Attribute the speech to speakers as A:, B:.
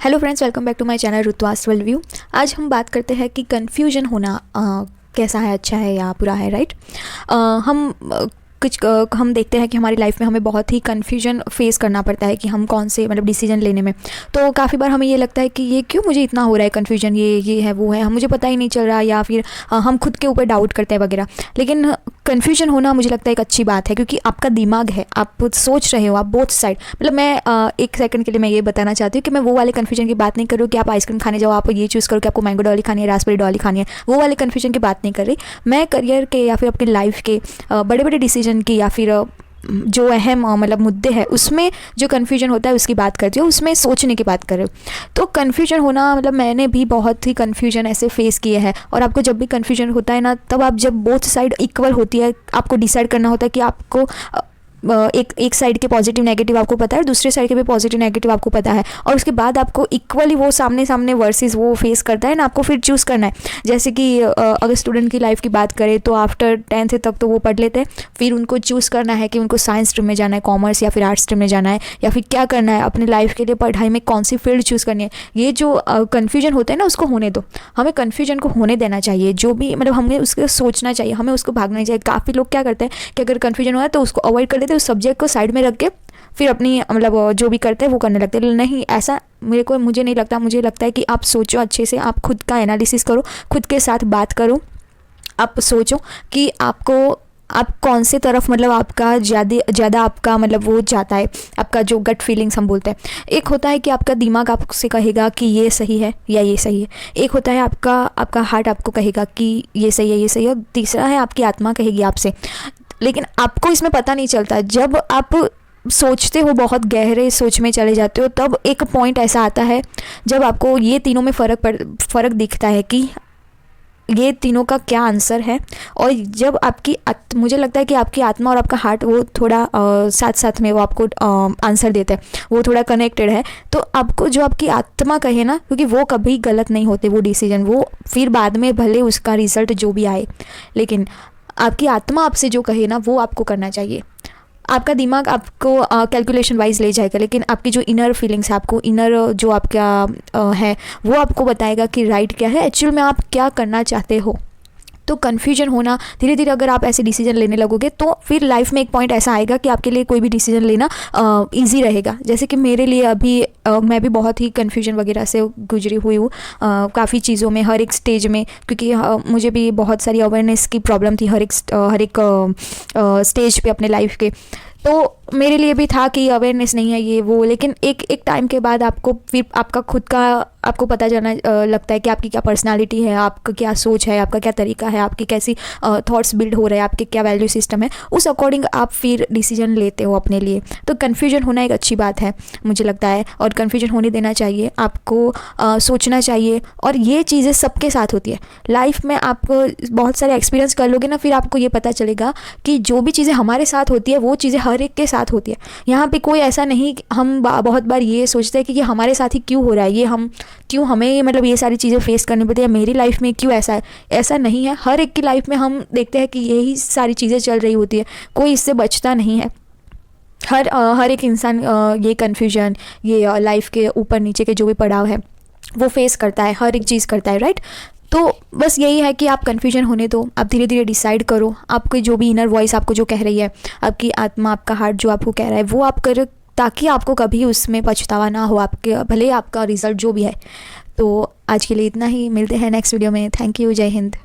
A: Hello friends, welcome back to my channel Rituvas world view. आज हम बात करते हैं कि कन्फ्यूजन होना कैसा है, अच्छा है या बुरा है, राइट। हम देखते हैं कि हमारी लाइफ में हमें बहुत ही कन्फ्यूजन फेस करना पड़ता है कि हम कौन से डिसीजन लेने में। तो काफ़ी बार हमें ये लगता है कि ये क्यों मुझे इतना हो रहा है कन्फ्यूजन, ये है वो है, मुझे पता ही नहीं चल रहा, या फिर हम खुद के ऊपर डाउट करते हैं वगैरह। लेकिन कन्फ्यूजन होना मुझे लगता है एक अच्छी बात है, क्योंकि आपका दिमाग है, आप सोच रहे हो, आप बोथ साइड। मैं एक सेकंड के लिए मैं ये बताना चाहती हूँ कि मैं वो वाले कन्फ्यूजन की बात नहीं कर रही हूँ कि आप आइसक्रीम खाने जाओ, आप ये चूज़ करो कि आपको मैंगो डॉली खानी है, रास्पबेरी डॉली खानी है। वो वाले कन्फ्यूजन की बात नहीं कर रही मैं। करियर के या फिर अपनी लाइफ के बड़े बड़े डिसीजन की या फिर जो अहम मुद्दे हैं उसमें जो कन्फ्यूजन होता है उसकी बात करती हूँ, उसमें सोचने की बात कर रही हूँ। तो कन्फ्यूजन होना मैंने भी बहुत ही कन्फ्यूजन ऐसे फेस किए हैं। और आपको जब भी कन्फ्यूजन होता है ना, तब आप जब बोथ साइड इक्वल होती है, आपको डिसाइड करना होता है कि आपको एक साइड के पॉजिटिव नेगेटिव आपको पता है, दूसरे साइड के भी पॉजिटिव नेगेटिव आपको पता है, और उसके बाद आपको इक्वली वो सामने सामने वर्सेस वो फेस करता है ना, आपको फिर चूज़ करना है। जैसे कि अगर स्टूडेंट की लाइफ की बात करें तो आफ्टर 10th तक तो वो पढ़ लेते हैं, फिर उनको चूज़ करना है कि उनको साइंस स्ट्रीम में जाना है, कॉमर्स या फिर आर्ट्स स्ट्रीम में जाना है, या फिर क्या करना है अपनी लाइफ के लिए, पढ़ाई में कौन सी फील्ड चूज़ करनी है। ये जो कन्फ्यूजन होता है ना, उसको होने दो, हमें कन्फ्यूजन को होने देना चाहिए। जो भी हमें उसको सोचना चाहिए, हमें उसको भागना चाहिए। काफ़ी लोग क्या करते हैं कि अगर कन्फ्यूजन हो है तो उसको अवॉइड कर लेते हैं, उस सब्जेक्ट को साइड में रख के फिर अपनी जो भी करते हैं वो करने लगते हैं। नहीं, ऐसा मुझे नहीं लगता। मुझे लगता है कि आप सोचो अच्छे से, आप खुद का एनालिसिस करो, खुद के साथ बात करो, आप सोचो कि आप कौन से तरफ आपका ज़्यादा आपका वो जाता है। आपका जो गट फीलिंग्स हम बोलते हैं, एक होता है कि आपका दिमाग आपसे कहेगा कि ये सही है या ये सही है, एक होता है आपका हार्ट आपको कहेगा कि ये सही है, ये सही है, और तीसरा है आपकी आत्मा कहेगी आपसे। लेकिन आपको इसमें पता नहीं चलता। जब आप सोचते हो, बहुत गहरे सोच में चले जाते हो, तब एक पॉइंट ऐसा आता है जब आपको ये तीनों में फ़र्क दिखता है कि ये तीनों का क्या आंसर है। और जब मुझे लगता है कि आपकी आत्मा और आपका हार्ट वो थोड़ा साथ साथ में वो आपको आंसर देते हैं, वो थोड़ा कनेक्टेड है। तो आपको जो आपकी आत्मा कहे ना, क्योंकि वो कभी गलत नहीं होते वो डिसीजन, वो फिर बाद में भले उसका रिजल्ट जो भी आए, लेकिन आपकी आत्मा आपसे जो कहे ना वो आपको करना चाहिए। आपका दिमाग आपको कैलकुलेशन वाइज ले जाएगा, लेकिन आपकी जो इनर फीलिंग्स है, आपको इनर जो आपका है वो आपको बताएगा कि राइट क्या है, एक्चुअल में आप क्या करना चाहते हो। तो कन्फ्यूजन होना धीरे धीरे, अगर आप ऐसे डिसीजन लेने लगोगे तो फिर लाइफ में एक पॉइंट ऐसा आएगा कि आपके लिए कोई भी डिसीजन लेना इजी रहेगा। जैसे कि मेरे लिए अभी मैं भी बहुत ही कन्फ्यूजन वगैरह से गुजरी हुई हूँ काफ़ी चीज़ों में, हर एक स्टेज में, क्योंकि मुझे भी बहुत सारी अवेयरनेस की प्रॉब्लम थी हर एक स्टेज पे अपने लाइफ के। तो मेरे लिए भी था कि अवेयरनेस नहीं है ये वो, लेकिन एक टाइम के बाद आपको फिर आपका खुद का आपको पता चलना लगता है कि आपकी क्या पर्सनालिटी है, आपका क्या सोच है, आपका क्या तरीका है, आपकी कैसी थॉट्स बिल्ड हो रहे हैं, आपके क्या वैल्यू सिस्टम है, उस अकॉर्डिंग आप फिर डिसीजन लेते हो अपने लिए। तो कन्फ्यूजन होना एक अच्छी बात है मुझे लगता है, और कन्फ्यूजन होने देना चाहिए। आपको सोचना चाहिए, और ये चीज़ें सबके साथ होती है लाइफ में। आप बहुत सारे एक्सपीरियंस कर लोगे ना, फिर आपको ये पता चलेगा कि जो भी चीज़ें हमारे साथ होती है वो चीज़ें हर एक के साथ होती है। यहाँ पे कोई ऐसा नहीं कि हम बहुत बार ये सोचते हैं कि ये हमारे साथ ही क्यों हो रहा है, ये हमें ये सारी चीज़ें फेस करनी पड़ती है, मेरी लाइफ में क्यों ऐसा है। ऐसा नहीं है, हर एक की लाइफ में हम देखते हैं कि यही सारी चीज़ें चल रही होती है, कोई इससे बचता नहीं है। हर एक इंसान ये कन्फ्यूजन, ये लाइफ के ऊपर नीचे के जो भी पड़ाव है वो फेस करता है, हर एक चीज़ करता है, राइट। तो बस यही है कि आप कन्फ्यूजन होने दो, आप धीरे धीरे डिसाइड करो, आपकी जो भी इनर वॉइस आपको जो कह रही है, आपकी आत्मा, आपका हार्ट जो आपको कह रहा है वो आप करो, ताकि आपको कभी उसमें पछतावा ना हो, आपके भले आपका रिजल्ट जो भी है। तो आज के लिए इतना ही, मिलते हैं नेक्स्ट वीडियो में। थैंक यू, जय हिंद।